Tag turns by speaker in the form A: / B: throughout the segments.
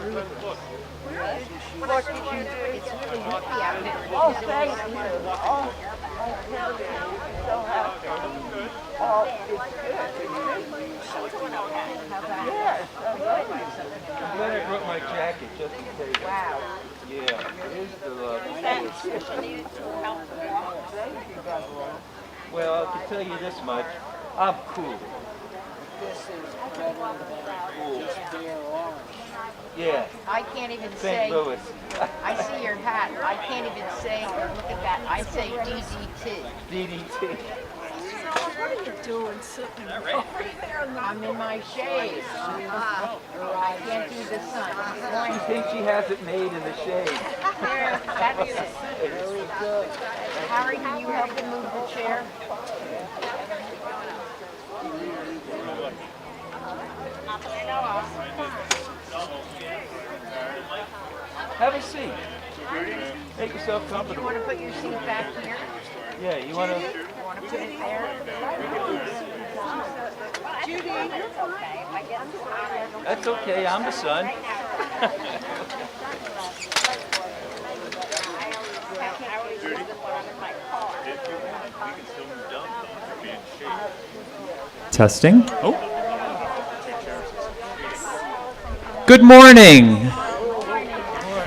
A: What did you do? It's really hippie out there. Oh, thank you. Oh, I tell you, I'm so happy. Oh, it's good. Yes, I'm glad
B: I brought my jacket just in case.
A: Wow.
B: Yeah, here's the Well, I can tell you this much. I'm cool.
A: This is better than just beer orange.
B: Yeah.
A: I can't even
B: St.
A: say.
B: Louis.
A: I see your hat. I can't even say or look at that. I say DDT.
B: DDT.
C: What are you doing sitting over there?
A: I'm in my shade. I can't do the sun.
B: She thinks she has it made in the shade.
A: There, that's it. Very good. Harry, can you help him move the chair?
B: Have a seat. Make yourself
A: You
B: comfortable.
A: want to put your seat back here?
B: Yeah, you want to...
A: You want to put it there?
C: Judy,
B: That's okay, I'm the son.
D: Testing. Oh. Good morning.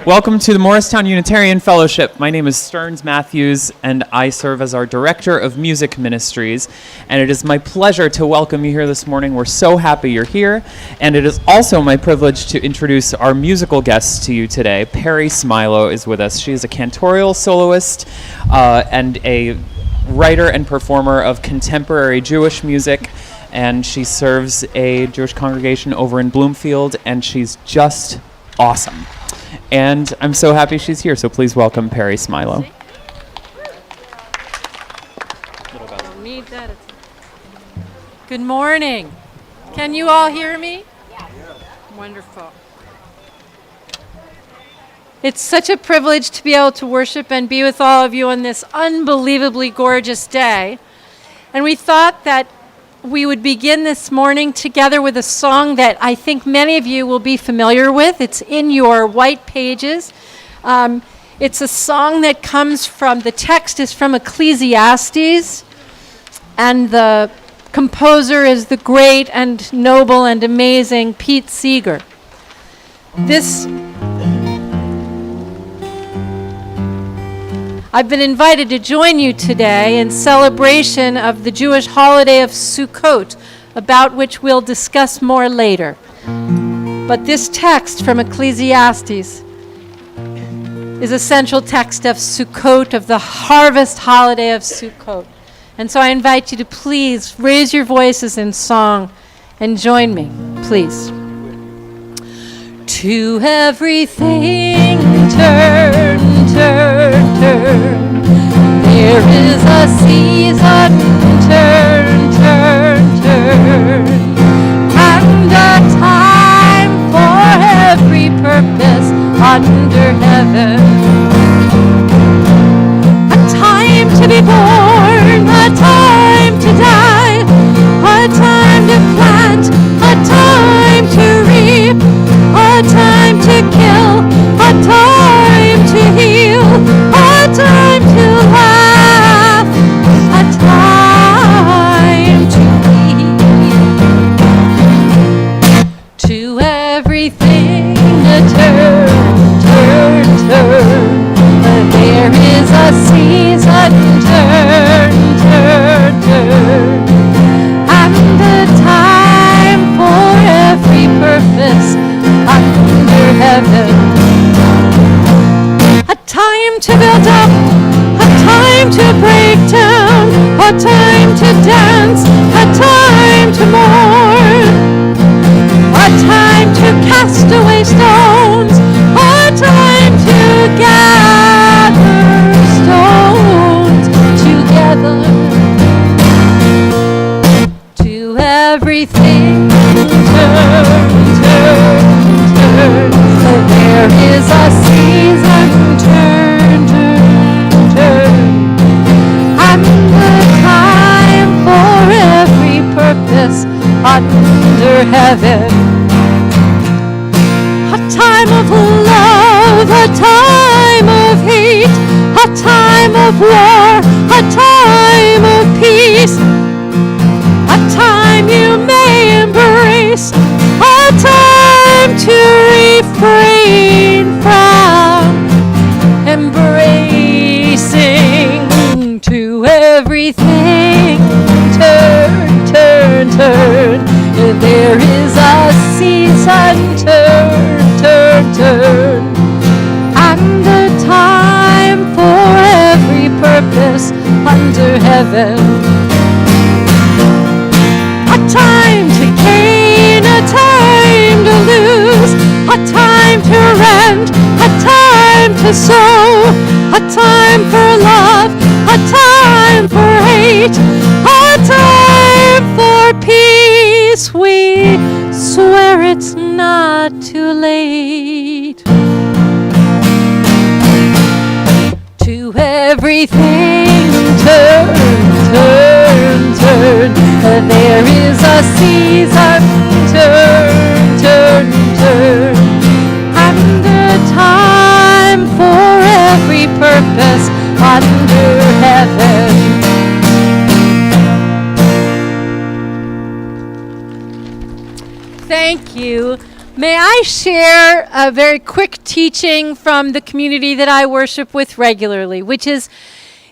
D: Welcome to the Morristown Unitarian Fellowship. My name is Stearns Matthews, and I serve as our Director of Music Ministries. And it is my pleasure to welcome you here this morning. We're so happy you're here. And it is also my privilege to introduce our musical guests to you today. Perry Smilo is with us. She is a cantorial soloist and a writer and performer of contemporary Jewish music. And she serves a Jewish congregation over in Bloomfield, and she's just awesome. And I'm so happy she's here, so please welcome Perry Smilo.
C: need that. Good morning. Can you all hear me? Yes. Wonderful. It's such a privilege to be able to worship and be with all of you on this unbelievably gorgeous day. And we thought that we would begin this morning together with a song that I think many of you will be familiar with. It's in your white pages. It's a song that comes from, the text is from Ecclesiastes, and the composer is the great and noble and amazing Pete Seeger. I've been invited to join you today in celebration of the Jewish holiday of Sukkot, about which we'll discuss more later. But this text from Ecclesiastes is a central text of Sukkot, of the harvest holiday of Sukkot. And so I invite you to please raise your voices in song and join me, please. To everything turn, turn, turn. There is a season, turn, turn, turn. And a time for every purpose under heaven. A time to be born, a time to die, a time to plant, a time to reap, a time to kill, a time to heal, a time to laugh, a time to weep. To everything a turn, turn, turn. There is a season, turn, turn, turn. And a time for every purpose under heaven. A time to build up, a time to break down, a time to dance, a time to mourn, a time to cast away stones, a time to gather stones together. To everything turn, turn, turn. There is a season, turn, turn, turn. And a time for every purpose under heaven. A time time of love, a time of hate, a time of war, a time of peace, a time you may embrace, a time to refrain from embracing. To everything turn, turn, turn. There is a season, turn, turn, turn. And a time for every purpose under heaven. A time to gain, a time to lose, a time to rend, a time to sow, a time for love, a time for hate, a time for peace. We swear it's not too late. To everything turn, turn, turn. There is a season, turn, turn, turn. And a time for every purpose under heaven. Thank you. May I share a very quick teaching from the community that I worship with regularly, which is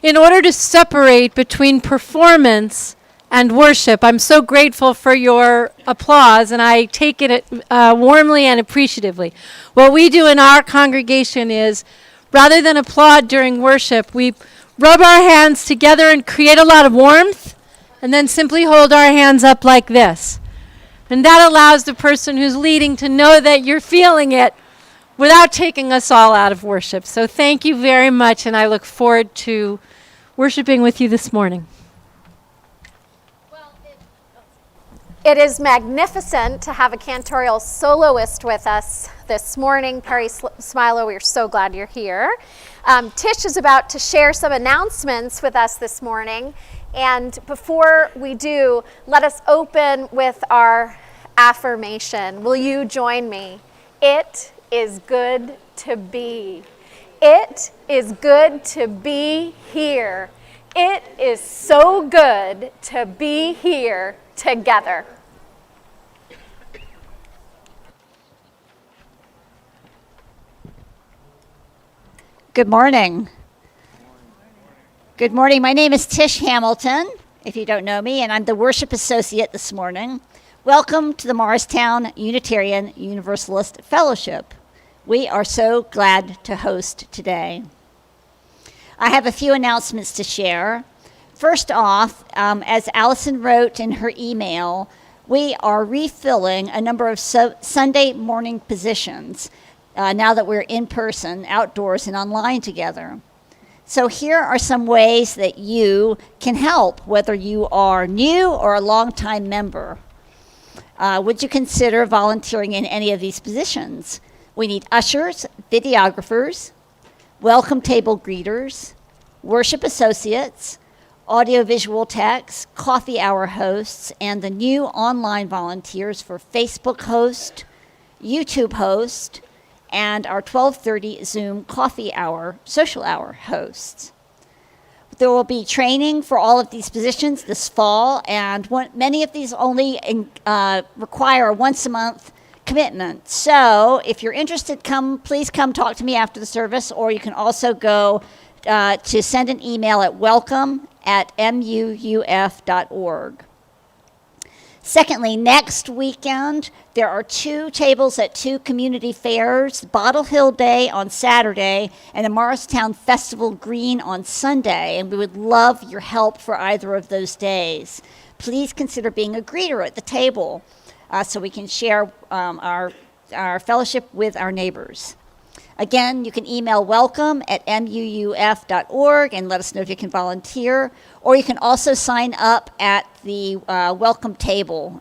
C: in order to separate between performance and worship. I'm so grateful for your applause, and I take it warmly and appreciatively. What we do in our congregation is, rather than applaud during worship, we rub our hands together and create a lot of warmth, and then simply hold our hands up like this. And that allows the person who's leading to know that you're feeling it without taking us all out of worship. So thank you very much, and I look forward to worshiping with you this morning.
E: It is magnificent to have a cantorial soloist with us this morning. Perry Smilo, we're so glad you're here. Tish is about to share some announcements with us this morning. And before we do, let us open with our affirmation. Will you join me? It is good to be. It is good to be here. It is so good to be here together.
F: Good morning. Good morning. My name is Tish Hamilton, if you don't know me, and I'm the worship associate this morning. Welcome to the Morristown Unitarian Universalist Fellowship. We are so glad to host today. I have a few announcements to share. First off, as Alison wrote in her email, we are refilling a number of Sunday morning positions now that we're in person, outdoors, and online together. So here are some ways that you can help, whether you are new or a longtime member. Would you consider volunteering in any of these positions? We need ushers, videographers, welcome table greeters, worship associates, audiovisual techs, coffee hour hosts, and the new online volunteers for Facebook host, YouTube host, and our 12:30 Zoom coffee hour, social hour hosts. There will be training for all of these positions this fall, and many of these only require a once-a-month commitment. So if you're interested, please come talk to me after the service, or you can also go to send an email at welcome@muuf.org. Secondly, next weekend, there are 2 tables at 2 community fairs, Bottle Hill Day on Saturday and the Morristown Festival Green on Sunday, and we would love your help for either of those days. Please consider being a greeter at the table so we can share our fellowship with our neighbors. Again, you can email welcome@muuf.org and let us know if you can volunteer, or you can also sign up at the welcome table.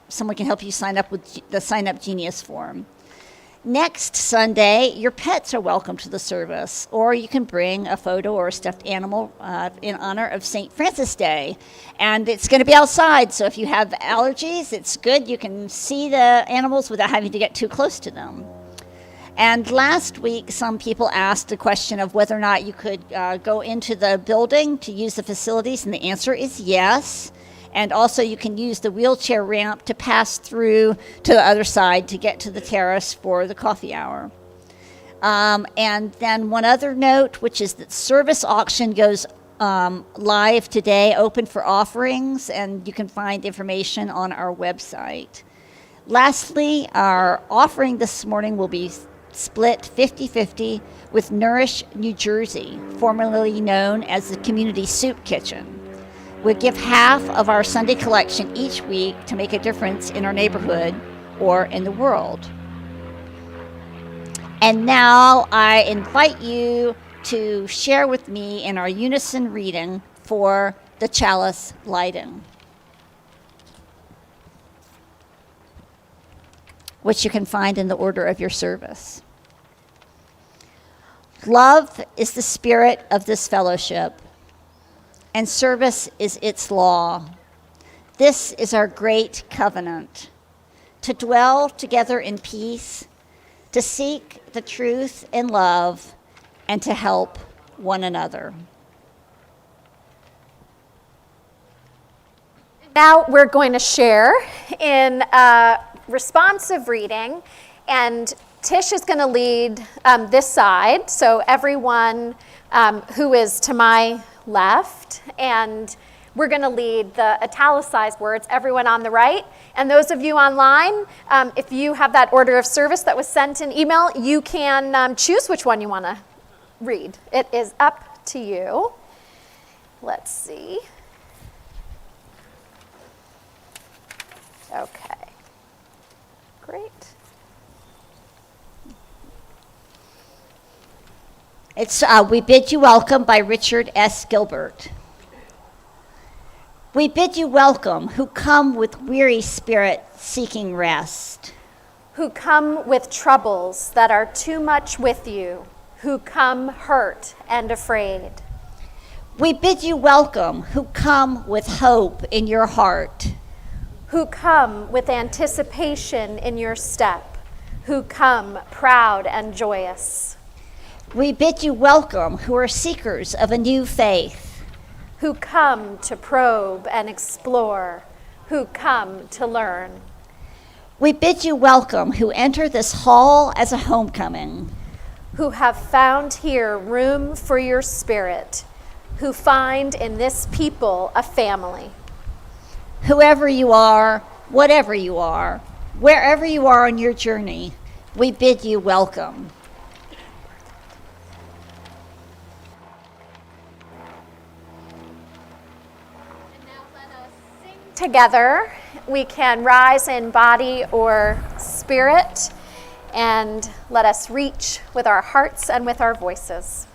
F: Someone can help you sign up with the Sign Up Genius form. Next Sunday, your pets are welcome to the service, or you can bring a photo or a stuffed animal in honor of St. Francis Day. And it's going to be outside, so if you have allergies, it's good. You can see the animals without having to get too close to them. And last week, some people asked a question of whether or not you could go into the building to use the facilities, and the answer is yes. And also you can use the wheelchair ramp to pass through to the other side to get to the terrace for the coffee hour. And then one other note, which is that service auction goes live today, open for offerings, and you can find information on our website. Lastly, our offering this morning will be split 50-50 with Nourish New Jersey, formerly known as the Community Soup Kitchen. We give half of our Sunday collection each week to make a difference in our neighborhood or in the world. And now I invite you to share with me in our unison reading for the chalice lighting, which you can find in the order of your service. Love is the spirit of this fellowship, and service is its law. This is our great covenant, to dwell together in peace, to seek the truth in love, and to help one another.
E: Now we're going to share in a responsive reading, and Tish is going to lead this side, so everyone who is to my left, and we're going to lead the italicized words, everyone on the right. And those of you online, if you have that order of service that was sent in email, you can choose which one you want to read. It is up to you. Let's see. Okay. Great.
F: It's We Bid You Welcome by Richard S. Gilbert. We bid you welcome who come with weary spirit seeking rest,
E: Who come with troubles that are too much with you, who come hurt and afraid.
F: We bid you welcome who come with hope in your heart,
E: Who come with anticipation in your step, who come proud and joyous.
F: We bid you welcome who are seekers of a new faith,
E: Who come to probe and explore, who come to learn.
F: We bid you welcome who enter this hall as a homecoming,
E: Who have found here room for your spirit, who find in this people a family.
F: whoever you are, whatever you are, wherever you are on your journey, we bid you welcome.
E: Together, we can rise in body or spirit, and let us reach with our hearts and with our voices.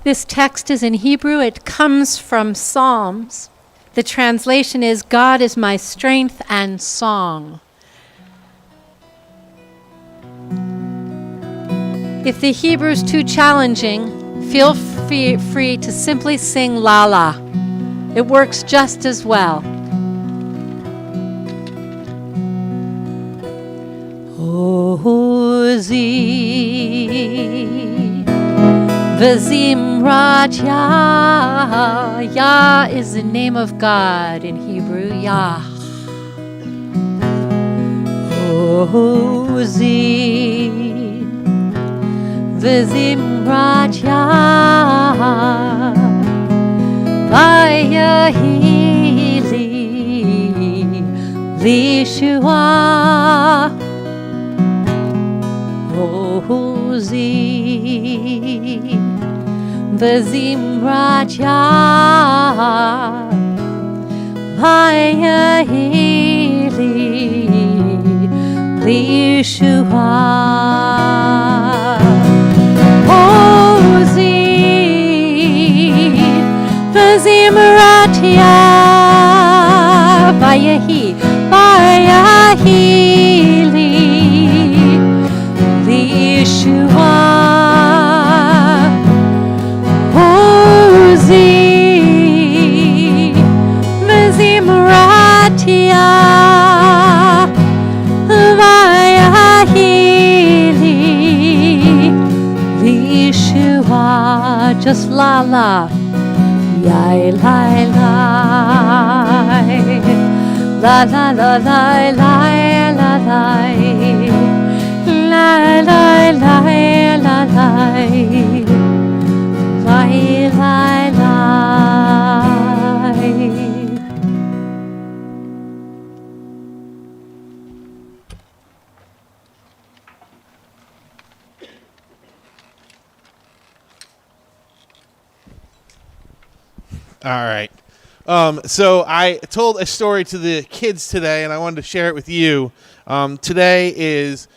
C: This text is in Hebrew. It comes from Psalms. The translation is, God is my strength and song. If the Hebrew is too challenging, feel free to simply sing Lala. It works just as well. Ozi V'zimrat Yah. Yah is the name of God in Hebrew, Yah. Ozi V'zimrat Yah. Vayahili Lishua Ozi V'zimrat Yah. Vayahili Lishua Ozi V'zimrat Yah. Vayahili tia vaya hili Yeshua just la la yai lai lai la la la la la la la la la la la la lai lai.
G: All right. So I told a story to the kids today, and I wanted to share it with you. Today is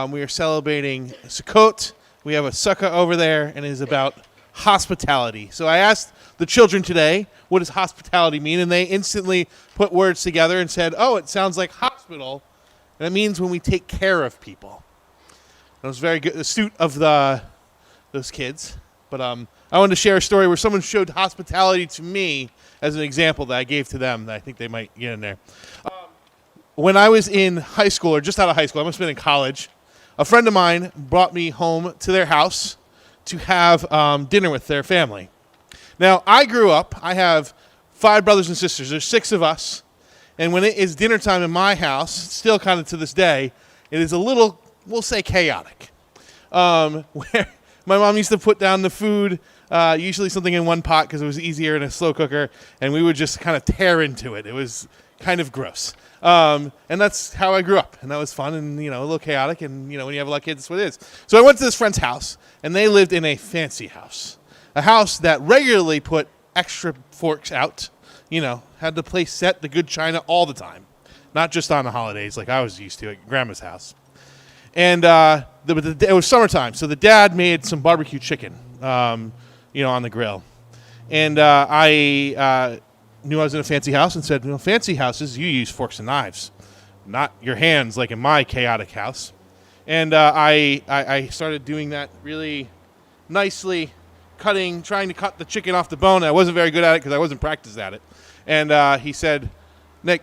G: we are celebrating Sukkot. We have a sukkah over there, and it is about hospitality. So I asked the children today, what does hospitality mean? And they instantly put words together and said, oh, it sounds like hospital. And it means when we take care of people. That was very good, astute of those kids. But I wanted to share a story where someone showed hospitality to me as an example that I gave to them that I think they might get in there. When I was in high school, or just out of high school, I must have been in college, a friend of mine brought me home to their house to have dinner with their family. Now, I grew up, I have 5 brothers and sisters. There's 6 of us. And when it is dinner time in my house, still kind of to this day, it is a little, we'll say, chaotic. Where my mom used to put down the food, usually something in one pot because it was easier in a slow cooker, and we would just kind of tear into it. It was kind of gross. And that's how I grew up, and that was fun and, a little chaotic, and, when you have a lot of kids, that's what it is. So I went to this friend's house, and they lived in a fancy house, a house that regularly put extra forks out, had the place set, the good china all the time, not just on the holidays like I was used to at Grandma's house. And it was summertime, so the dad made some barbecue chicken, on the grill. And I knew I was in a fancy house and said, fancy houses, you use forks and knives, not your hands like in my chaotic house. And I started doing that really nicely, trying to cut the chicken off the bone. I wasn't very good at it because I wasn't practiced at it. And he said, Nick,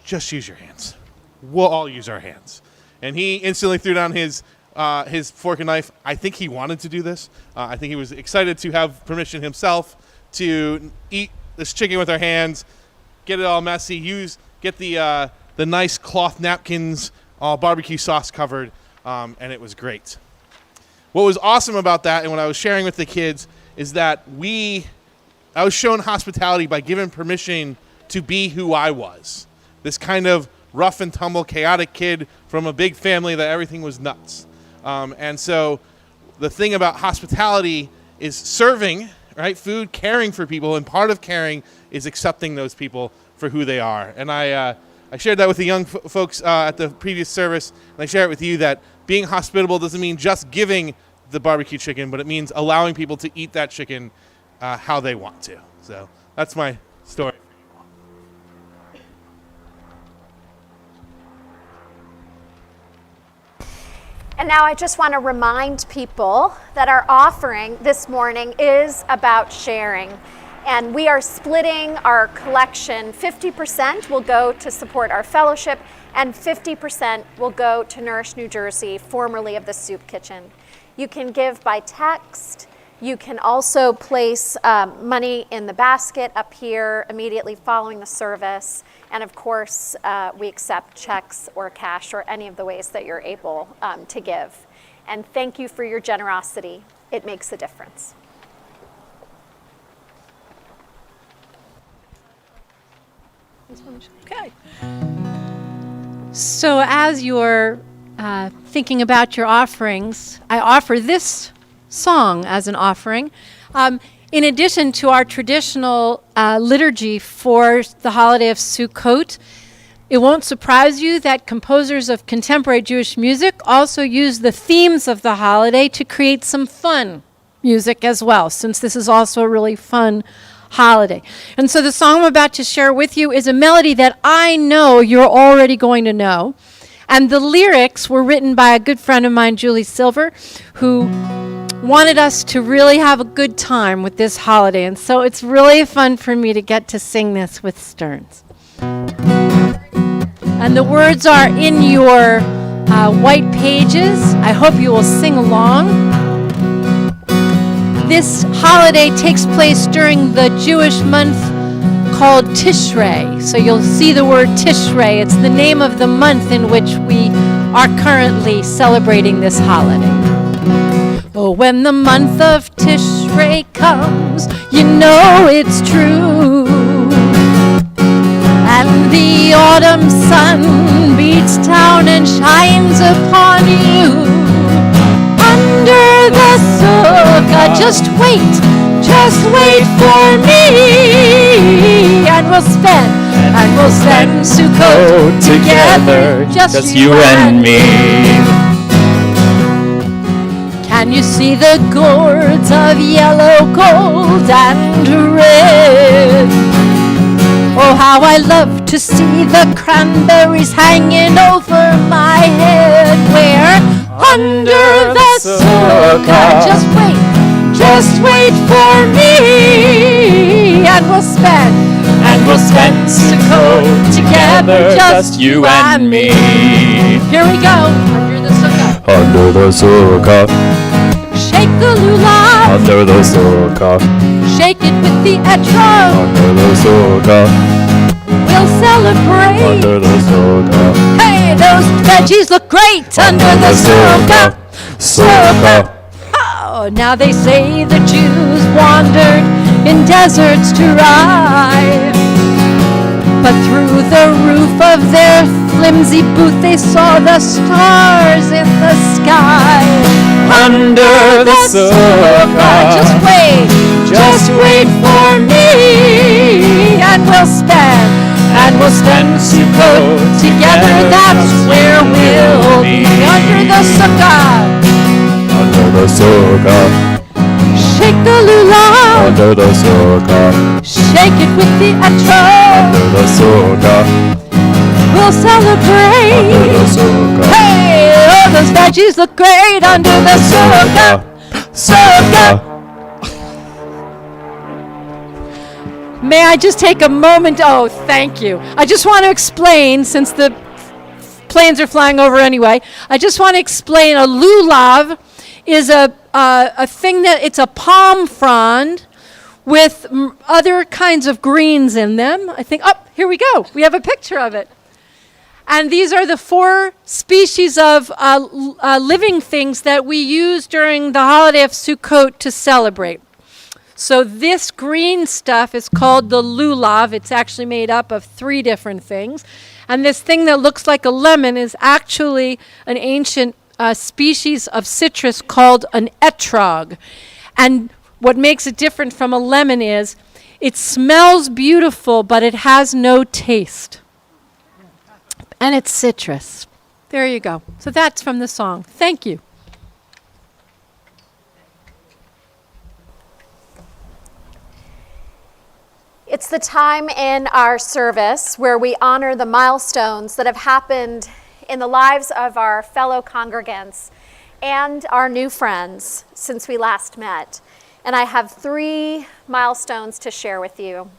G: just use your hands. We'll all use our hands. And he instantly threw down his fork and knife. I think he wanted to do this. I think he was excited to have permission himself to eat this chicken with our hands, get it all messy, get the nice cloth napkins, all barbecue sauce covered, and it was great. What was awesome about that, and what I was sharing with the kids, is that I was shown hospitality by giving permission to be who I was. This kind of rough and tumble, chaotic kid from a big family that everything was nuts. And so the thing about hospitality is serving, right? Food, caring for people, and part of caring is accepting those people for who they are. And I shared that with the young folks at the previous service, and I share it with you that being hospitable doesn't mean just giving the barbecue chicken, but it means allowing people to eat that chicken how they want to. So that's my story.
E: And now I just want to remind people that our offering this morning is about sharing. And we are splitting our collection. 50% will go to support our fellowship, and 50% will go to Nourish New Jersey, formerly of the Soup Kitchen. You can give by text. You can also place money in the basket up here immediately following the service. And of course, we accept checks or cash or any of the ways that you're able to give. And thank you for your generosity. It makes a difference.
C: Okay. So as you're thinking about your offerings, I offer this song as an offering. In addition to our traditional liturgy for the holiday of Sukkot, it won't surprise you that composers of contemporary Jewish music also use the themes of the holiday to create some fun music as well, since this is also a really fun holiday. And so the song I'm about to share with you is a melody that I know you're already going to know. And the lyrics were written by a good friend of mine, Julie Silver, who wanted us to really have a good time with this holiday. And so it's really fun for me to get to sing this with Stearns. And the words are in your white pages. I hope you will sing along. This holiday takes place during the Jewish month called Tishrei. So you'll see the word Tishrei. It's the name of the month in which we are currently celebrating this holiday. Oh, when the month of Tishrei comes, you know it's true. And the autumn sun beats down and shines upon you. Under the sukkah, just wait for me. And we'll spend Sukkot together, just you and me. Can you see the gourds of yellow, gold, and red? Oh, how I love to see the cranberries hanging over my head. Where? Under the sukkah. Just wait for me. And we'll spend Sukkot together, just you and me. Here we go. Under the sukkah.
H: Under the sukkah,
C: Shake the lulav.
H: under the sukkah,
C: Shake it with the etrog.
H: under the sukkah,
C: We'll celebrate.
H: under the sukkah,
C: Hey, those veggies look great under the sukkah.
H: sukkah.
C: Oh, now they say the Jews wandered in deserts to ride. But through the roof of their flimsy booth they saw the stars in the sky.
H: Under the sukkah,
C: just wait for me. And we'll spend Sukkot together, that's where we'll be. Under the sukkah.
H: under the sukkah,
C: Shake the lulav.
H: under the sukkah,
C: Shake it with the etrog.
H: under the sukkah,
C: We'll celebrate.
H: under the sukkah,
C: Hey, oh, those veggies look great under the sukkah. Sukkah. May I just take a moment? Oh, thank you. I just want to explain, since the planes are flying over anyway, I just want to explain a lulav is a thing that, it's a palm frond with other kinds of greens in them. I think, oh, here we go. We have a picture of it. And these are the 4 species of living things that we use during the holiday of Sukkot to celebrate. So this green stuff is called the lulav. It's actually made up of 3 different things. And this thing that looks like a lemon is actually an ancient species of citrus called an etrog. And what makes it different from a lemon is it smells beautiful, but it has no taste. And it's citrus. There you go. So that's from the song. Thank you.
E: It's the time in our service where we honor the milestones that have happened in the lives of our fellow congregants and our new friends since we last met. And I have 3 milestones to share with you.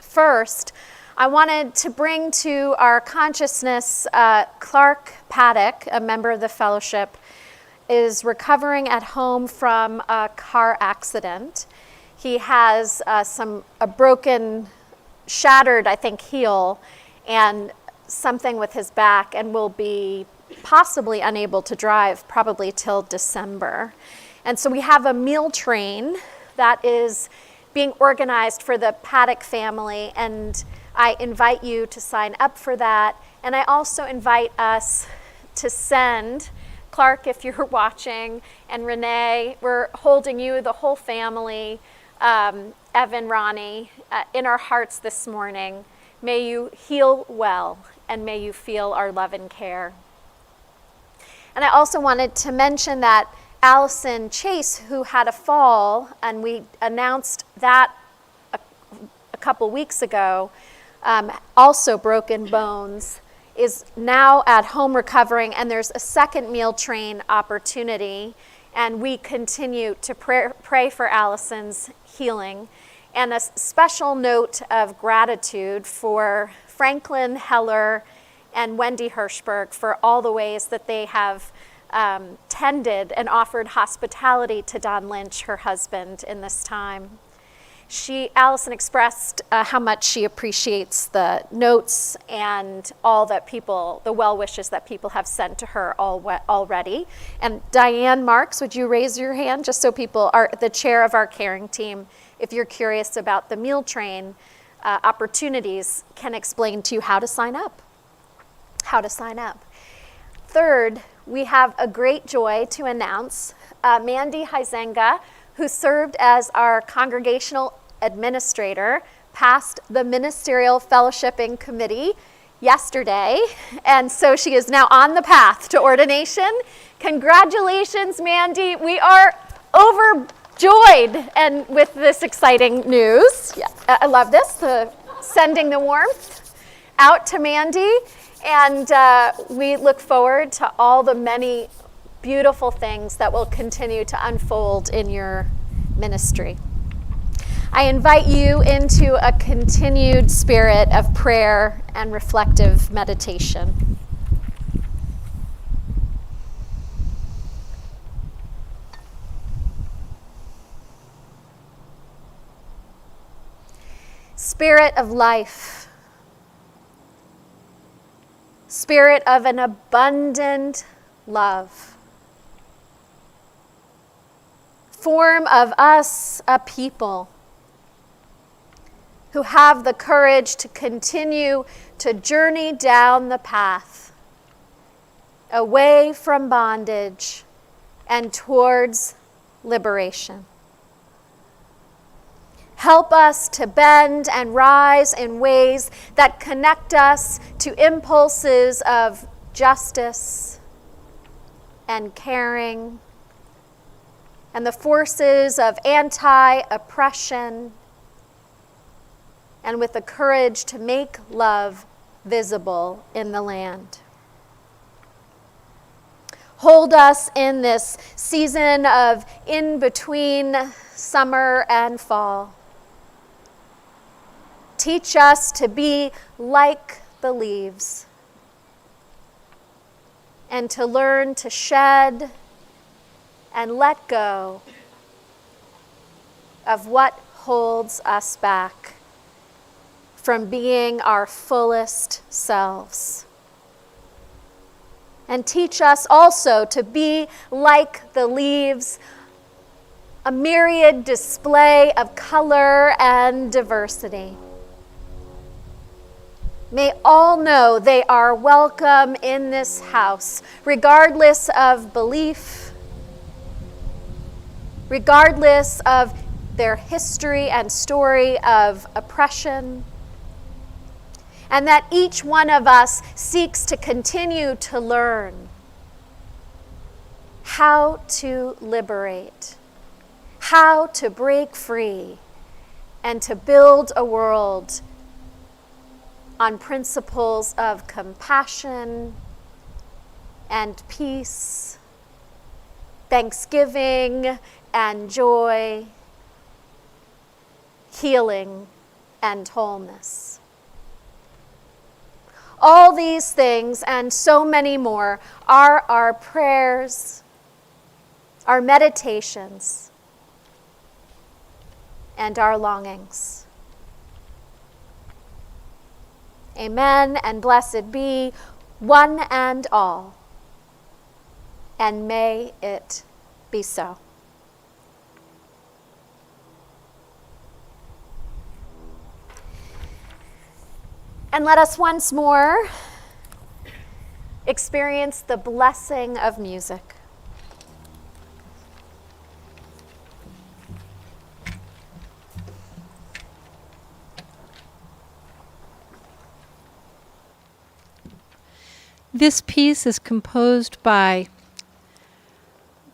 E: First, I wanted to bring to our consciousness Clark Paddock, a member of the fellowship, is recovering at home from a car accident. He has a broken, shattered, I think, heel and something with his back, and will be possibly unable to drive probably till December. And so we have a meal train that is being organized for the Paddock family, and I invite you to sign up for that. And I also invite us to send, Clark, if you're watching, and Renee, we're holding you, the whole family, Evan, Ronnie, in our hearts this morning. May you heal well, and may you feel our love and care. And I also wanted to mention that Alison Chase, who had a fall, and we announced that a couple weeks ago, also broken bones, is now at home recovering, and there's a second meal train opportunity, and we continue to pray for Alison's healing. And a special note of gratitude for Franklin Heller and Wendy Hirschberg for all the ways that they have tended and offered hospitality to Don Lynch, her husband, in this time. Alison expressed how much she appreciates the notes and all that the well wishes that people have sent to her already. And Diane Marks, would you raise your hand just so people are the chair of our caring team, if you're curious about the meal train opportunities, can explain to you how to sign up. Third, we have a great joy to announce Mandy Huizenga, who served as our congregational administrator, passed the ministerial fellowshipping committee yesterday, and so she is now on the path to ordination. Congratulations, Mandy. We are overjoyed and with this exciting news. Yeah, I love this, sending the warmth out to Mandy, and we look forward to all the many beautiful things that will continue to unfold in your ministry. I invite you into a continued spirit of prayer and reflective meditation. Spirit of life, Spirit of an abundant love, form of us a people who have the courage to continue to journey down the path away from bondage and towards liberation. Help us to bend and rise in ways that connect us to impulses of justice and caring and the forces of anti-oppression, and with the courage to make love visible in the land. Hold us in this season of in between summer and fall. Teach us to be like the leaves and to learn to shed and let go of what holds us back from being our fullest selves. And teach us also to be like the leaves, a myriad display of color and diversity. May all know they are welcome in this house, regardless of belief, regardless of their history and story of oppression, and that each one of us seeks to continue to learn how to liberate, how to break free, and to build a world on principles of compassion and peace, thanksgiving and joy, healing and wholeness. All these things and so many more are our prayers, our meditations, and our longings. Amen, and blessed be one and all, and may it be so. And let us once more experience the blessing of music.
C: This piece is composed by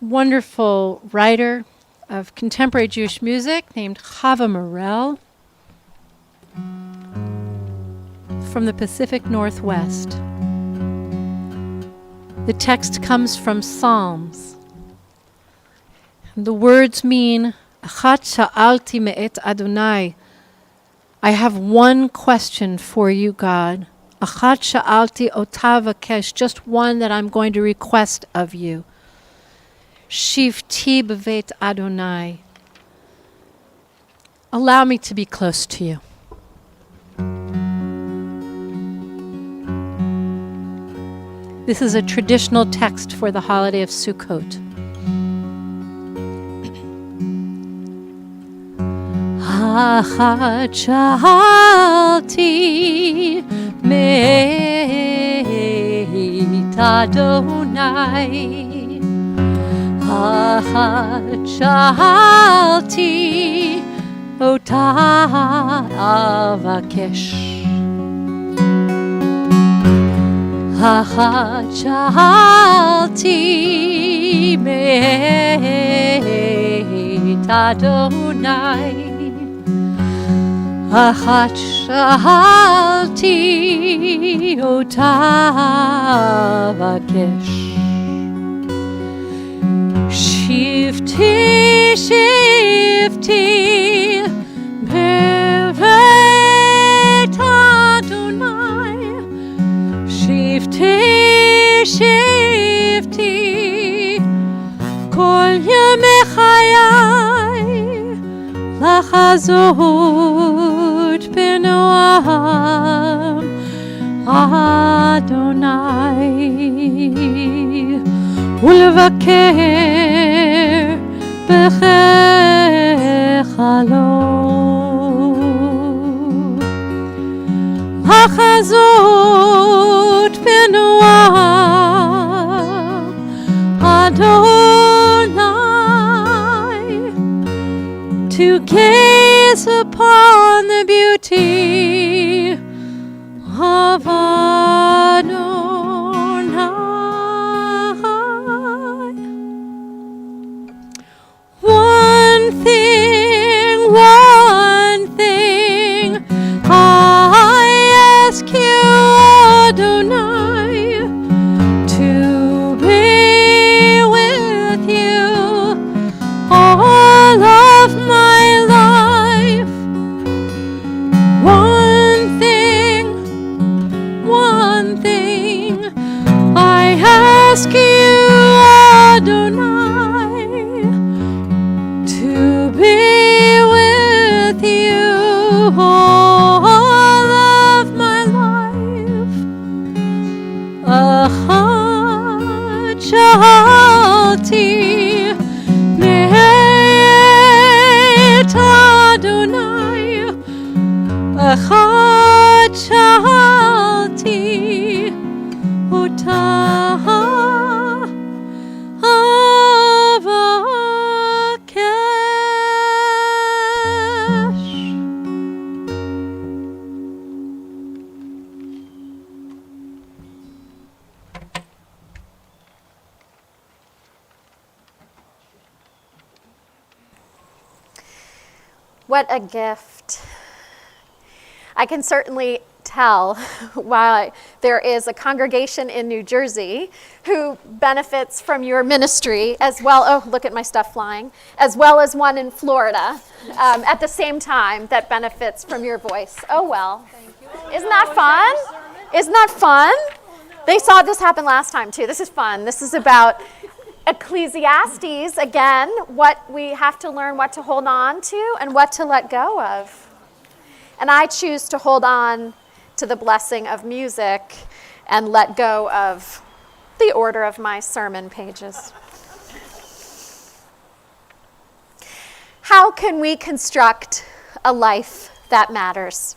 C: wonderful writer of contemporary Jewish music named Chava Morel from the Pacific Northwest. The text comes from Psalms. And the words mean, Achat sha'alti me'et Adonai. I have one question for you, God. Achat sha'alti ota vakesh, just one that I'm going to request of you. Shivti b'veit Adonai. Allow me to be close to you. This is a traditional text for the holiday of Sukkot. Achat sha'alti meit Adonai. Achat sha'alti ota avakesh. Achat sha'alti meit Adonai. Achat sha'alti ota avakesh. Shivti, shivti, b'veit Adonai. Shivti, shivti, kol yemei chayai, lachazot b'noam Adonai. ולבקר בחלום החזות בנועם Adonai, to gaze upon the beauty of Adonai. One thing, I ask you, Adonai, to be with you all of my life. One thing, I ask you, Adonai, to be with you all of my life. Achat sha'alti meit Adonai. Achat sha'alti ota
E: What a gift. I can certainly tell why there is a congregation in New Jersey who benefits from your ministry as well. Oh, look at my stuff flying. As well as one in Florida at the same time that benefits from your voice. Oh, well. Isn't that fun? Isn't that fun? They saw this happen last time, too. This is fun. This is about Ecclesiastes, again, what we have to learn, what to hold on to, and what to let go of. And I choose to hold on to the blessing of music and let go of the order of my sermon pages. How can we construct a life that matters?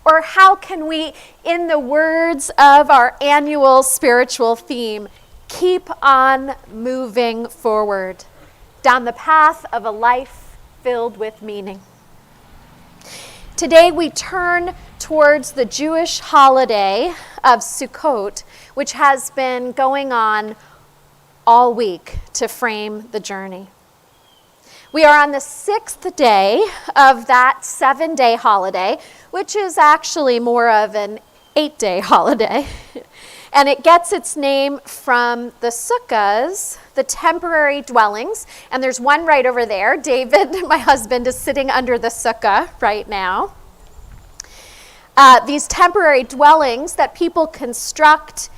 E: Or how can we, in the words of our annual spiritual theme, keep on moving forward down the path of a life filled with meaning? Today we turn towards the Jewish holiday of Sukkot, which has been going on all week to frame the journey. We are on the 6th day of that 7-day holiday, which is actually more of an 8-day holiday. And it gets its name from the sukkahs, the temporary dwellings. And there's one right over there. David, my husband, is sitting under the sukkah right now. These temporary dwellings that people construct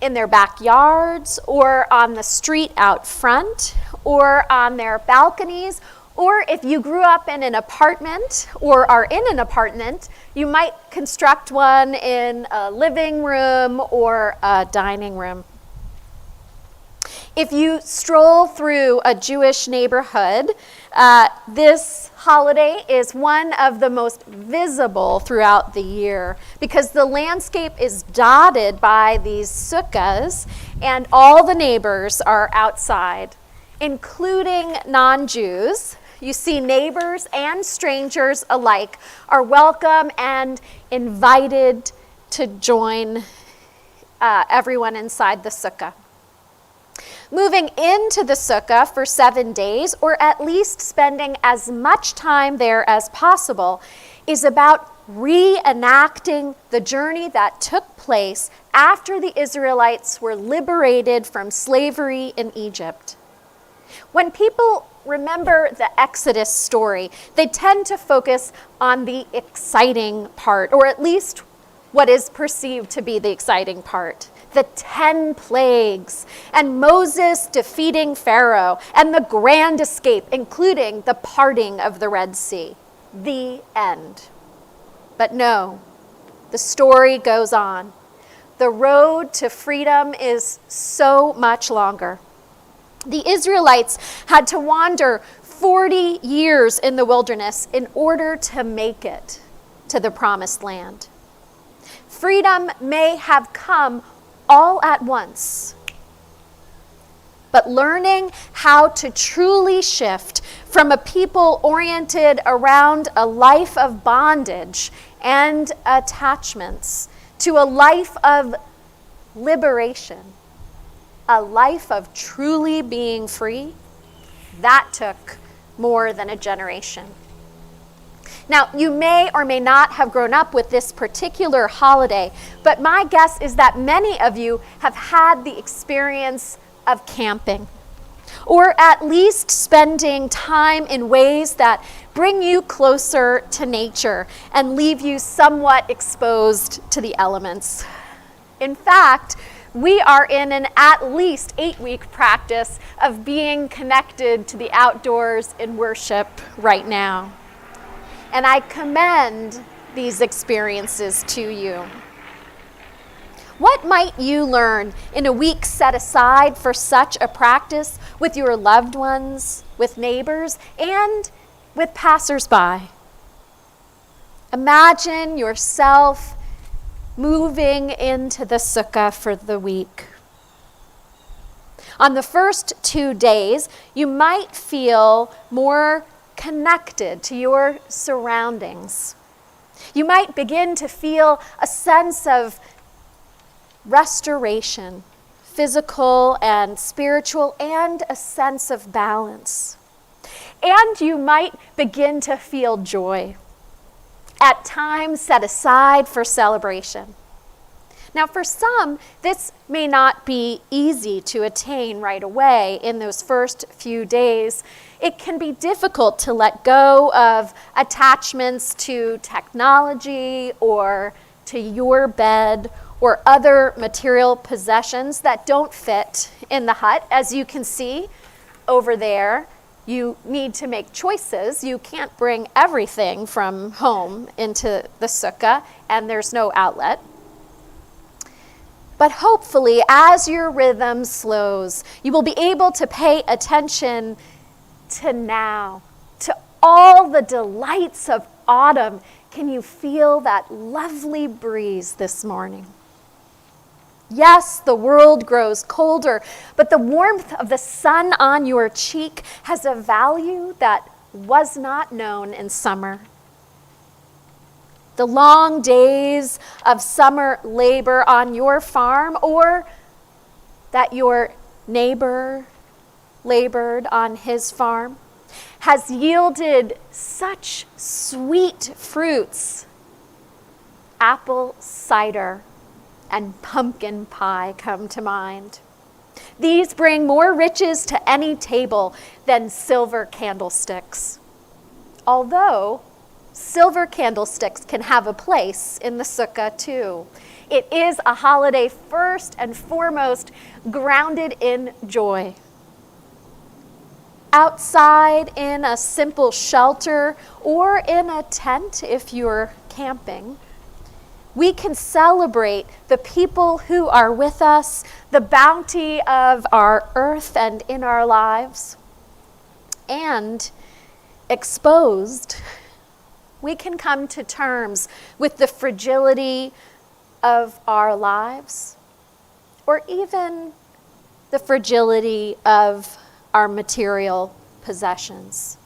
E: in their backyards or on the street out front or on their balconies, or if you grew up in an apartment or are in an apartment, you might construct one in a living room or a dining room. If you stroll through a Jewish neighborhood, this holiday is one of the most visible throughout the year because the landscape is dotted by these sukkahs and all the neighbors are outside, including non-Jews. You see neighbors and strangers alike are welcome and invited to join everyone inside the sukkah. Moving into the sukkah for 7 days, or at least spending as much time there as possible, is about reenacting the journey that took place after the Israelites were liberated from slavery in Egypt. When people remember the Exodus story, they tend to focus on the exciting part, or at least what is perceived to be the exciting part. The 10 plagues, and Moses defeating Pharaoh, and the grand escape, including the parting of the Red Sea. The end. But no, the story goes on. The road to freedom is so much longer. The Israelites had to wander 40 years in the wilderness in order to make it to the promised land. Freedom may have come all at once, but learning how to truly shift from a people oriented around a life of bondage and attachments to a life of liberation, a life of truly being free, that took more than a generation. Now, you may or may not have grown up with this particular holiday, but my guess is that many of you have had the experience of camping, or at least spending time in ways that bring you closer to nature and leave you somewhat exposed to the elements. In fact, we are in an at least 8-week practice of being connected to the outdoors in worship right now. And I commend these experiences to you. What might you learn in a week set aside for such a practice with your loved ones, with neighbors, and with passersby? Imagine yourself moving into the sukkah for the week. On the first 2 days, you might feel more connected to your surroundings. You might begin to feel a sense of restoration, physical and spiritual, and a sense of balance. And you might begin to feel joy at times set aside for celebration. Now, for some, this may not be easy to attain right away in those first few days. It can be difficult to let go of attachments to technology or to your bed or other material possessions that don't fit in the hut. As you can see over there, you need to make choices. You can't bring everything from home into the sukkah, and there's no outlet. But hopefully, as your rhythm slows, you will be able to pay attention to now, to all the delights of autumn. Can you feel that lovely breeze this morning? Yes, the world grows colder, but the warmth of the sun on your cheek has a value that was not known in summer. The long days of summer labor on your farm, or that your neighbor labored on his farm, has yielded such sweet fruits. Apple cider and pumpkin pie come to mind. These bring more riches to any table than silver candlesticks. Although silver candlesticks can have a place in the sukkah too. It is a holiday first and foremost grounded in joy. Outside in a simple shelter or in a tent if you're camping, we can celebrate the people who are with us, the bounty of our earth and in our lives. And exposed, we can come to terms with the fragility of our lives, or even the fragility of our material possessions.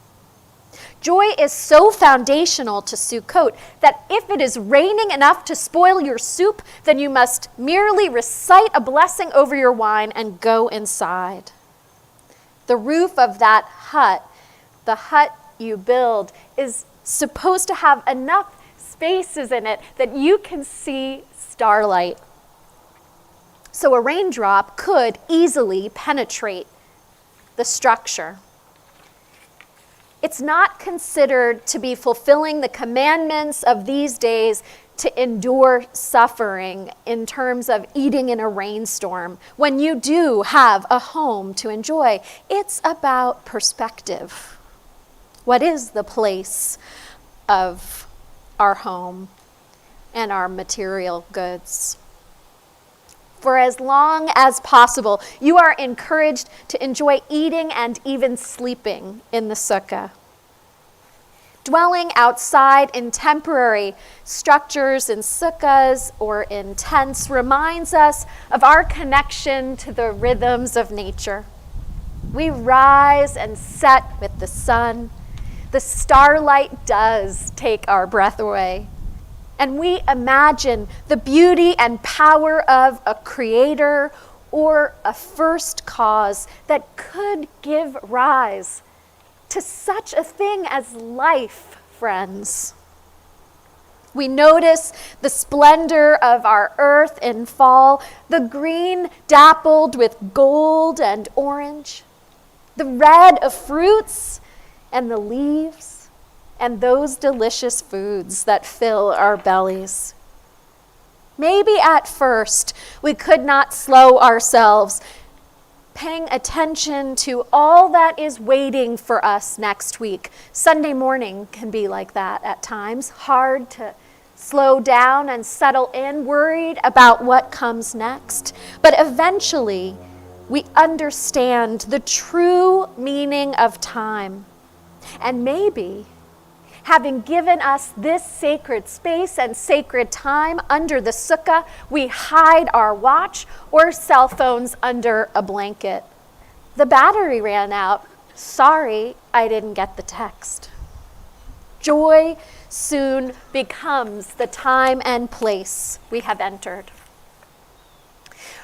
E: Joy is so foundational to Sukkot that if it is raining enough to spoil your soup, then you must merely recite a blessing over your wine and go inside. The roof of that hut, the hut you build, is supposed to have enough spaces in it that you can see starlight. So a raindrop could easily penetrate the structure. It's not considered to be fulfilling the commandments of these days to endure suffering in terms of eating in a rainstorm when you do have a home to enjoy. It's about perspective. What is the place of our home and our material goods? For as long as possible, you are encouraged to enjoy eating and even sleeping in the sukkah. Dwelling outside in temporary structures in sukkahs or in tents reminds us of our connection to the rhythms of nature. We rise and set with the sun. The starlight does take our breath away. And we imagine the beauty and power of a creator or a first cause that could give rise to such a thing as life, friends. We notice the splendor of our earth in fall, the green dappled with gold and orange, the red of fruits and the leaves, and those delicious foods that fill our bellies. Maybe at first we could not slow ourselves, paying attention to all that is waiting for us next week. Sunday morning can be like that at times, hard to slow down and settle in, worried about what comes next. But eventually we understand the true meaning of time. And maybe, having given us this sacred space and sacred time under the sukkah, we hide our watch or cell phones under a blanket. The battery ran out. Sorry, I didn't get the text. Joy soon becomes the time and place we have entered.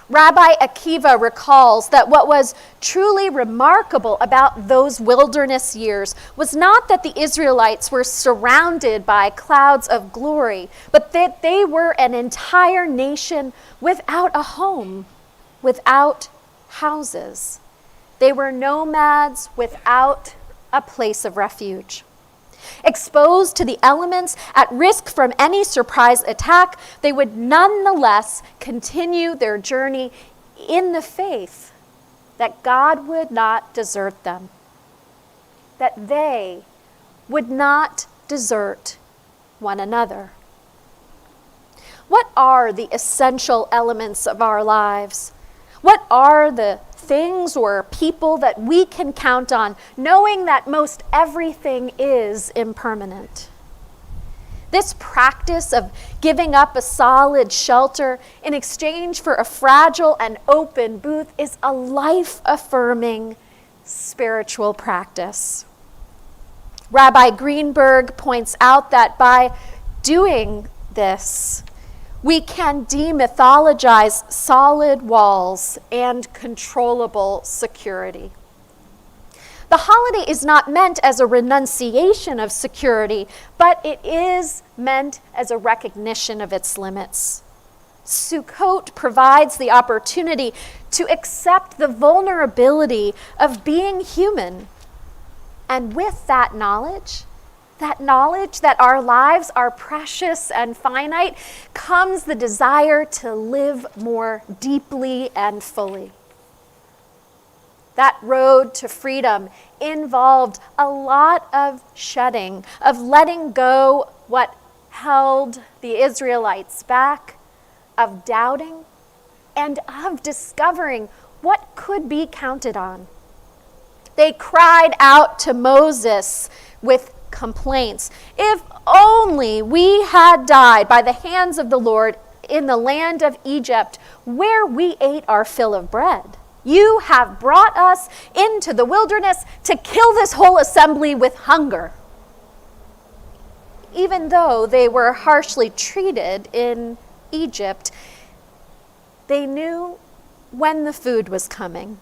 E: Rabbi Akiva recalls that what was truly remarkable about those wilderness years was not that the Israelites were surrounded by clouds of glory, but that they were an entire nation without a home, without houses. They were nomads without a place of refuge. Exposed to the elements, at risk from any surprise attack, they would nonetheless continue their journey in the faith that God would not desert them, that they would not desert one another. What are the essential elements of our lives? What are the things or people that we can count on, knowing that most everything is impermanent? This practice of giving up a solid shelter in exchange for a fragile and open booth is a life-affirming spiritual practice. Rabbi Greenberg points out that by doing this, we can demythologize solid walls and controllable security. The holiday is not meant as a renunciation of security, but it is meant as a recognition of its limits. Sukkot provides the opportunity to accept the vulnerability of being human, and with that knowledge, that knowledge that our lives are precious and finite, comes the desire to live more deeply and fully. That road to freedom involved a lot of shedding, of letting go what held the Israelites back, of doubting, and of discovering what could be counted on. They cried out to Moses with complaints. If only we had died by the hands of the Lord in the land of Egypt, where we ate our fill of bread. You have brought us into the wilderness to kill this whole assembly with hunger. Even though they were harshly treated in Egypt, they knew when the food was coming,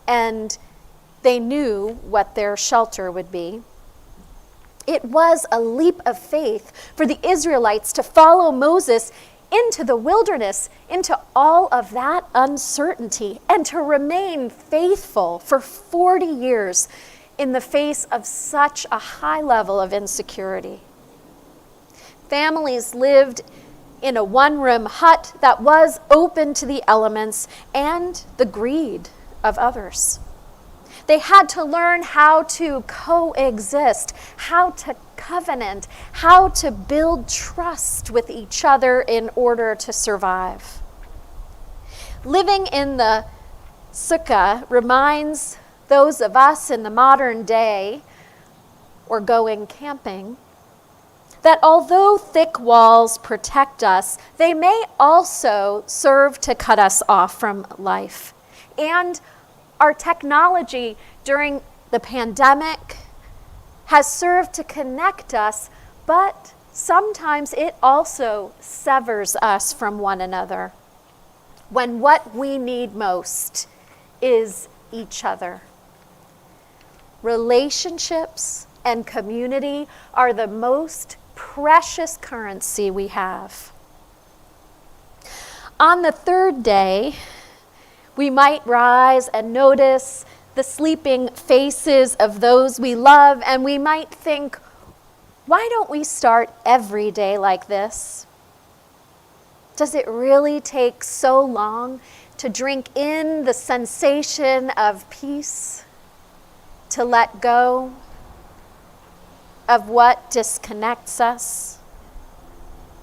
E: and they knew what their shelter would be. It was a leap of faith for the Israelites to follow Moses into the wilderness, into all of that uncertainty, and to remain faithful for 40 years in the face of such a high level of insecurity. Families lived in a one-room hut that was open to the elements and the greed of others. They had to learn how to coexist, how to covenant, how to build trust with each other in order to survive. Living in the sukkah reminds those of us in the modern day, or going camping, that although thick walls protect us, they may also serve to cut us off from life. And our technology during the pandemic has served to connect us, but sometimes it also severs us from one another when what we need most is each other. Relationships and community are the most precious currency we have. On the third day, we might rise and notice the sleeping faces of those we love, and we might think, why don't we start every day like this? Does it really take so long to drink in the sensation of peace, to let go of what disconnects us?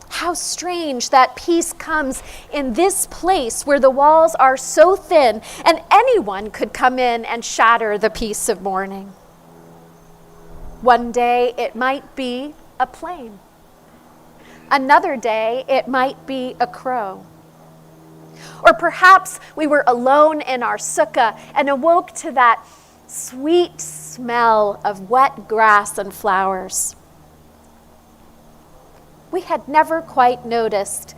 E: How strange that peace comes in this place where the walls are so thin and anyone could come in and shatter the peace of morning. One day it might be a plane. Another day it might be a crow. Or perhaps we were alone in our sukkah and awoke to that sweet smell of wet grass and flowers. We had never quite noticed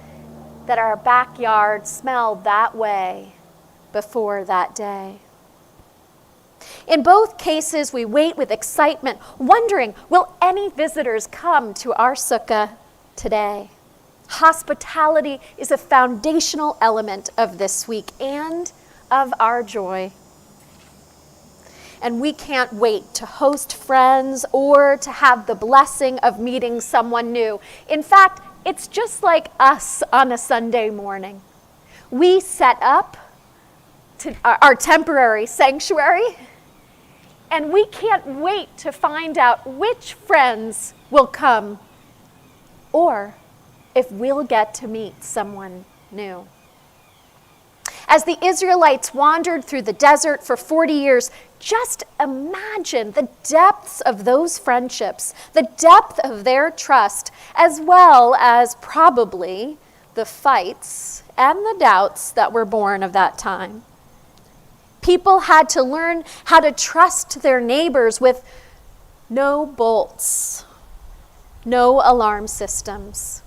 E: that our backyard smelled that way before that day. In both cases, we wait with excitement, wondering, will any visitors come to our sukkah today? Hospitality is a foundational element of this week and of our joy. And we can't wait to host friends or to have the blessing of meeting someone new. In fact, it's just like us on a Sunday morning. We set up our temporary sanctuary, and we can't wait to find out which friends will come or if we'll get to meet someone new. As the Israelites wandered through the desert for 40 years, just imagine the depths of those friendships, the depth of their trust, as well as probably the fights and the doubts that were born of that time. People had to learn how to trust their neighbors with no bolts, no alarm systems.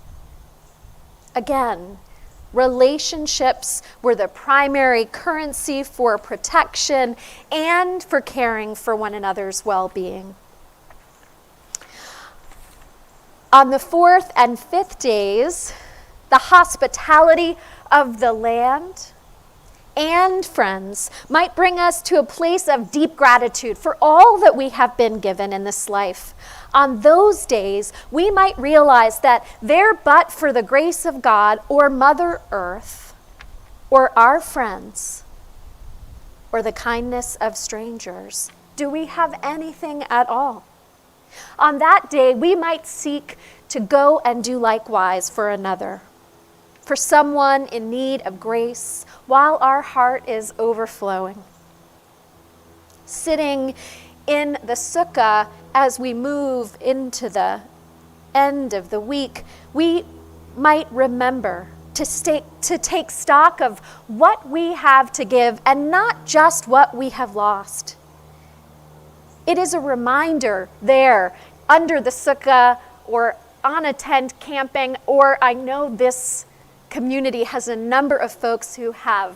E: Again, relationships were the primary currency for protection and for caring for one another's well-being. On the 4th and 5th days, the hospitality of the land and friends might bring us to a place of deep gratitude for all that we have been given in this life. On those days, we might realize that there but for the grace of God or Mother Earth or our friends or the kindness of strangers, do we have anything at all? On that day, we might seek to go and do likewise for another, for someone in need of grace, while our heart is overflowing. Sitting in the sukkah as we move into the end of the week, we might remember to take stock of what we have to give and not just what we have lost. It is a reminder there under the sukkah or on a tent camping, or I know this community has a number of folks who have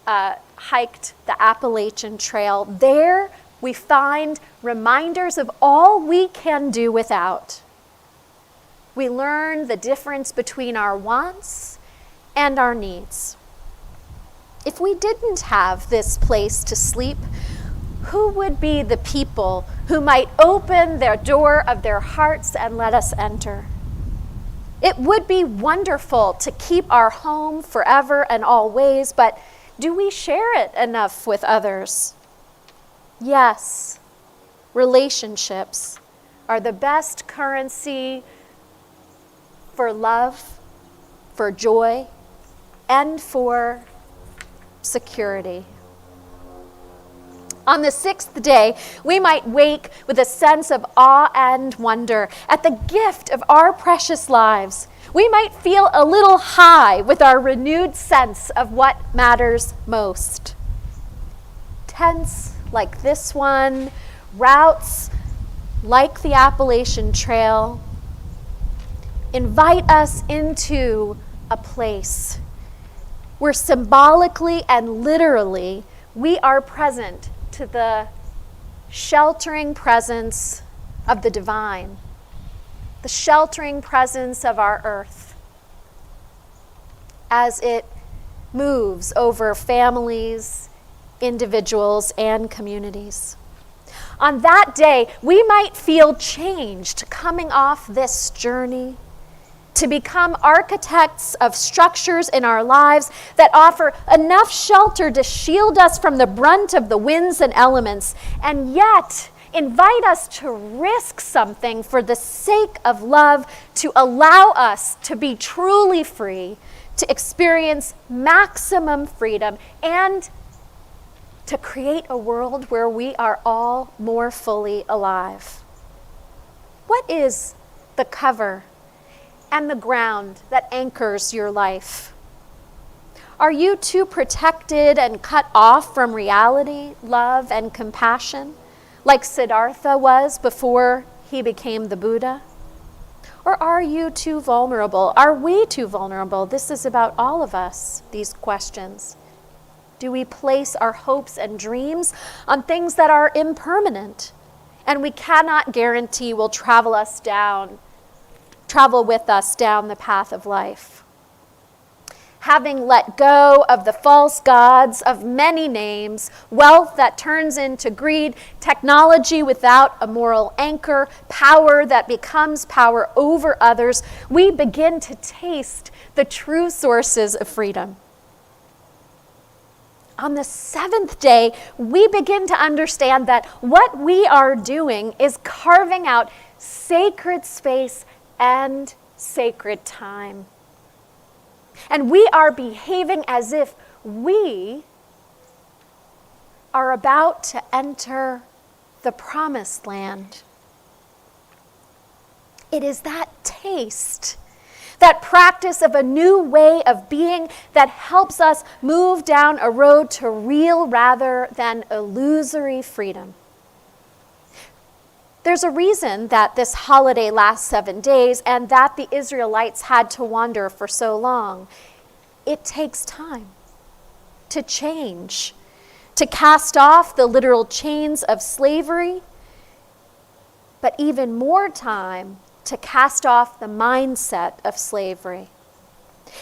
E: hiked the Appalachian Trail. There we find reminders of all we can do without. We learn the difference between our wants and our needs. If we didn't have this place to sleep, who would be the people who might open their door of their hearts and let us enter? It would be wonderful to keep our home forever and always, but do we share it enough with others? Yes, relationships are the best currency for love, for joy, and for security. On the sixth day, we might wake with a sense of awe and wonder at the gift of our precious lives. We might feel a little high with our renewed sense of what matters most. Tents like this one, routes like the Appalachian Trail, invite us into a place where symbolically and literally we are present to the sheltering presence of the divine, the sheltering presence of our earth as it moves over families, individuals, and communities. On that day, we might feel changed coming off this journey to become architects of structures in our lives that offer enough shelter to shield us from the brunt of the winds and elements, and yet invite us to risk something for the sake of love, to allow us to be truly free, to experience maximum freedom, and to create a world where we are all more fully alive. What is the cover and the ground that anchors your life? Are you too protected and cut off from reality, love, and compassion, like Siddhartha was before he became the Buddha? Or are you too vulnerable? Are we too vulnerable? This is about all of us, these questions. Do we place our hopes and dreams on things that are impermanent and we cannot guarantee will travel with us down the path of life? Having let go of the false gods of many names, wealth that turns into greed, technology without a moral anchor, power that becomes power over others, we begin to taste the true sources of freedom. On the seventh day, we begin to understand that what we are doing is carving out sacred space and sacred time. And we are behaving as if we are about to enter the promised land. It is that taste, that practice of a new way of being that helps us move down a road to real rather than illusory freedom. There's a reason that this holiday lasts 7 days and that the Israelites had to wander for so long. It takes time to change, to cast off the literal chains of slavery, but even more time to cast off the mindset of slavery.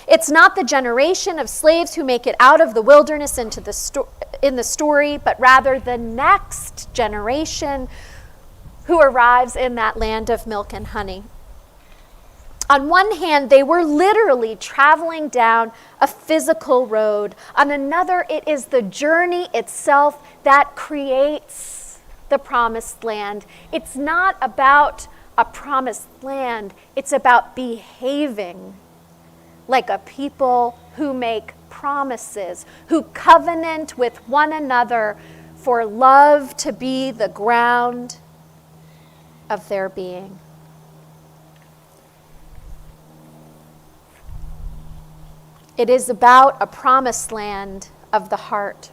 E: It's not the generation of slaves who make it out of the wilderness into in the story, but rather the next generation who arrives in that land of milk and honey. On one hand, they were literally traveling down a physical road. On another, it is the journey itself that creates the promised land. It's not about a promised land, it's about behaving like a people who make promises, who covenant with one another for love to be the ground of their being. It is about a promised land of the heart.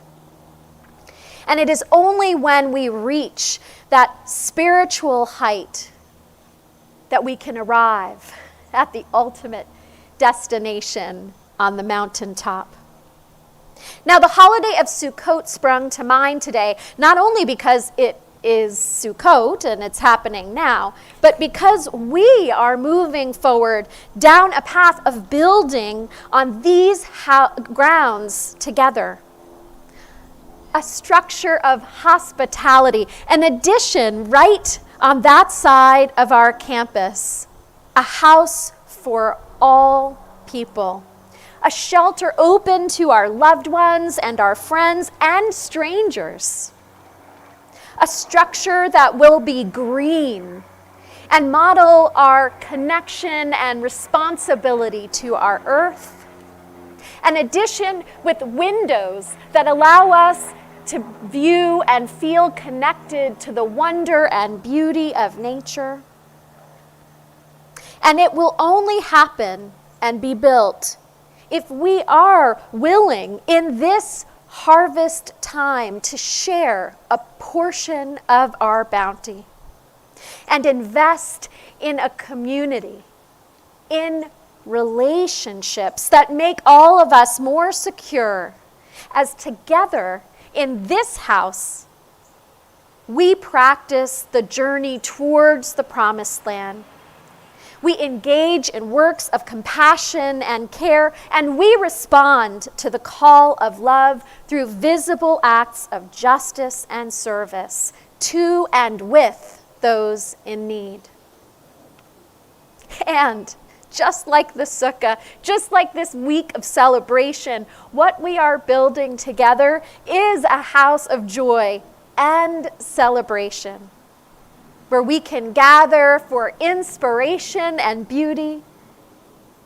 E: And it is only when we reach that spiritual height that we can arrive at the ultimate destination on the mountaintop. Now, the holiday of Sukkot sprung to mind today, not only because it is Sukkot and it's happening now, but because we are moving forward down a path of building on these grounds together. A structure of hospitality, an addition right on that side of our campus, a house for all people, a shelter open to our loved ones and our friends and strangers, a structure that will be green and model our connection and responsibility to our earth, an addition with windows that allow us to view and feel connected to the wonder and beauty of nature. And it will only happen and be built if we are willing in this harvest time to share a portion of our bounty and invest in a community, in relationships that make all of us more secure, as together in this house we practice the journey towards the promised land. We engage in works of compassion and care, and we respond to the call of love through visible acts of justice and service to and with those in need. And just like the sukkah, just like this week of celebration, what we are building together is a house of joy and celebration, where we can gather for inspiration and beauty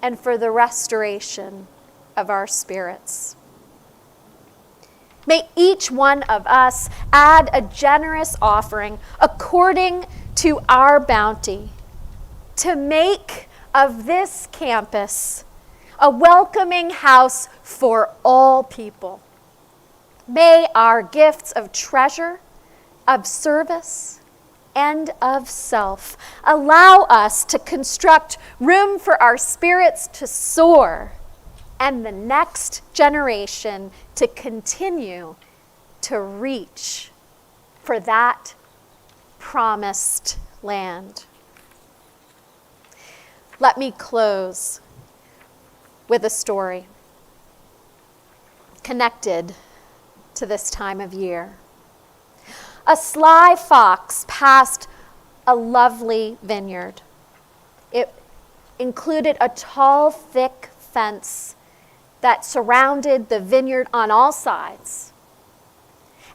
E: and for the restoration of our spirits. May each one of us add a generous offering according to our bounty to make of this campus a welcoming house for all people. May our gifts of treasure, of service, and of self allow us to construct room for our spirits to soar and the next generation to continue to reach for that promised land. Let me close with a story connected to this time of year. A sly fox passed a lovely vineyard. It included a tall, thick fence that surrounded the vineyard on all sides.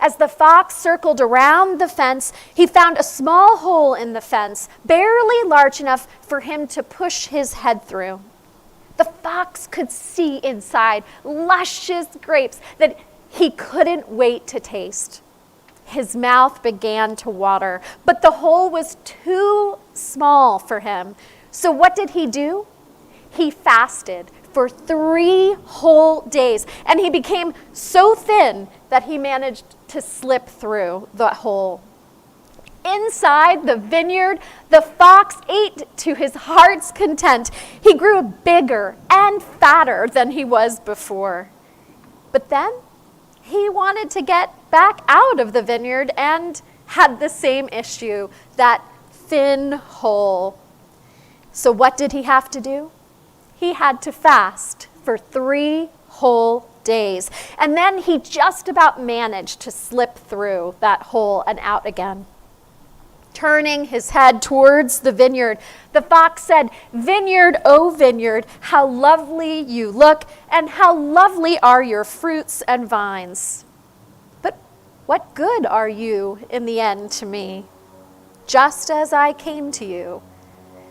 E: As the fox circled around the fence, he found a small hole in the fence, barely large enough for him to push his head through. The fox could see inside luscious grapes that he couldn't wait to taste. His mouth began to water, but the hole was too small for him. So what did he do? He fasted for 3 whole days, and he became so thin that he managed to slip through the hole. Inside the vineyard, the fox ate to his heart's content. He grew bigger and fatter than he was before. But then he wanted to get back out of the vineyard and had the same issue, that thin hole. So what did he have to do? He had to fast for 3 whole days. And then he just about managed to slip through that hole and out again. turning his head towards the vineyard. The fox said, "Vineyard, O vineyard, how lovely you look, and how lovely are your fruits and vines. But what good are you in the end to me? Just as I came to you,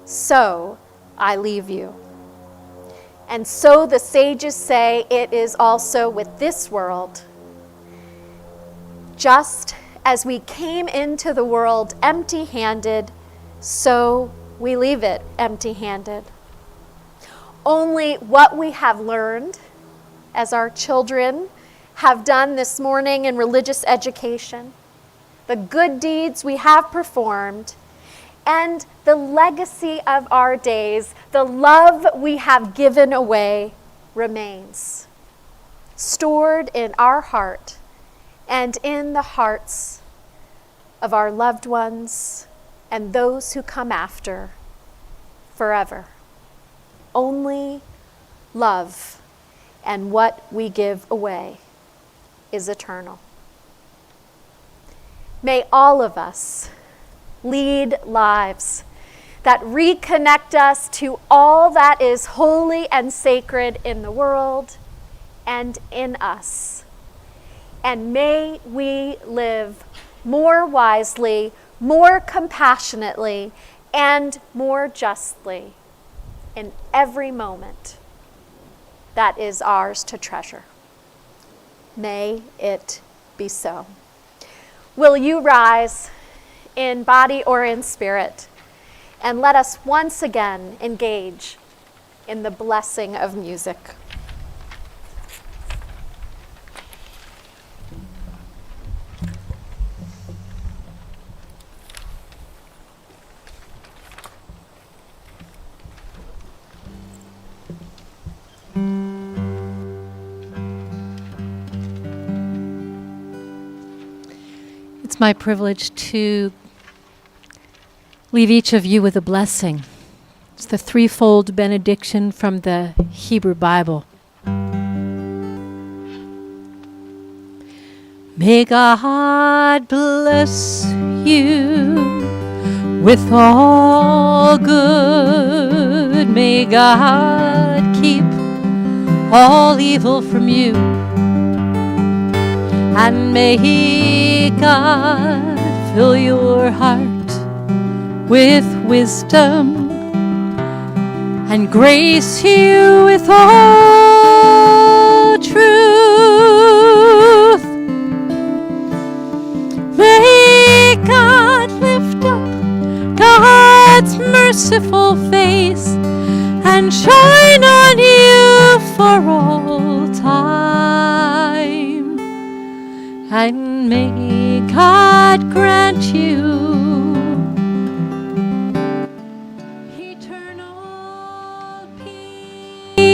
E: so I leave you." And so the sages say it is also with this world. Just as we came into the world empty-handed, so we leave it empty-handed. Only what we have learned, as our children have done this morning in religious education, the good deeds we have performed, and the legacy of our days, the love we have given away, remains, stored in our heart and in the hearts of our loved ones and those who come after forever. Only love and what we give away is eternal. May all of us lead lives that reconnect us to all that is holy and sacred in the world and in us. And may we live more wisely, more compassionately, and more justly in every moment that is ours to treasure. May it be so. Will you rise in body or in spirit, and let us once again engage in the blessing of music.
C: It's my privilege to leave each of you with a blessing. It's the threefold benediction from the Hebrew Bible. May God bless you with all good. May God keep all evil from you. And may God fill your heart with wisdom and grace you with all truth. May God lift up God's merciful face and shine on you for all time. And may God grant you eternal peace.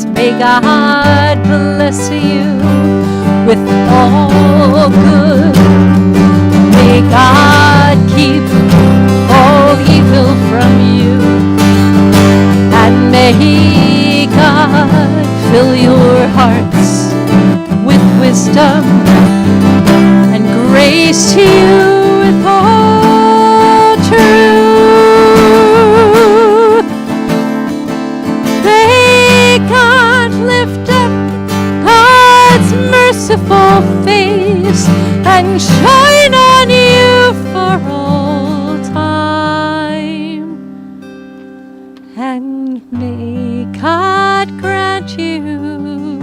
C: May God bless you with all good. May God keep all evil from you. And may God fill your hearts with wisdom and grace to you with all truth. May God lift up God's merciful face and shine on you for all time. And may God grant you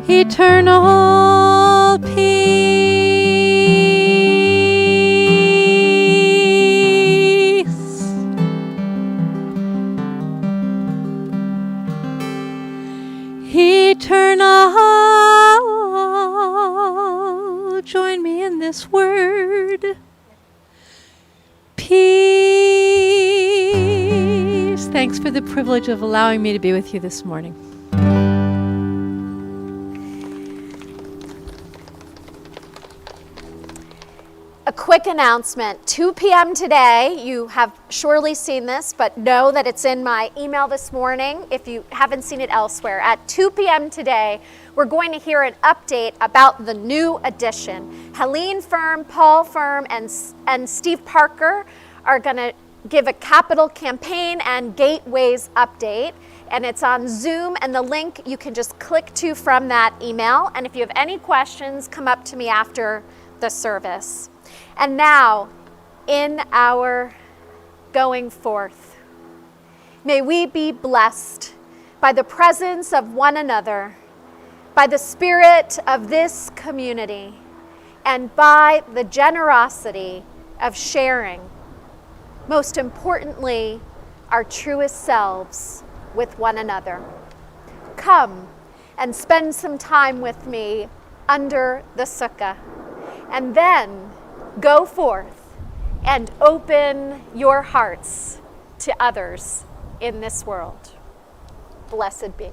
C: eternal peace. Eternal, join me in this word, peace. Thanks for the privilege of allowing me to be with you this morning.
E: A quick announcement. 2 p.m. today, you have surely seen this, but know that it's in my email this morning if you haven't seen it elsewhere. At 2 p.m. today, we're going to hear an update about the new edition. Helene Firm, Paul Firm, and Steve Parker are going to give a capital campaign and gateways update. And it's on Zoom, and the link you can just click to from that email. And if you have any questions, come up to me after the service. And now, in our going forth, may we be blessed by the presence of one another, by the spirit of this community, and by the generosity of sharing, most importantly, our truest selves with one another. Come and spend some time with me under the sukkah, and then go forth and open your hearts to others in this world. Blessed be.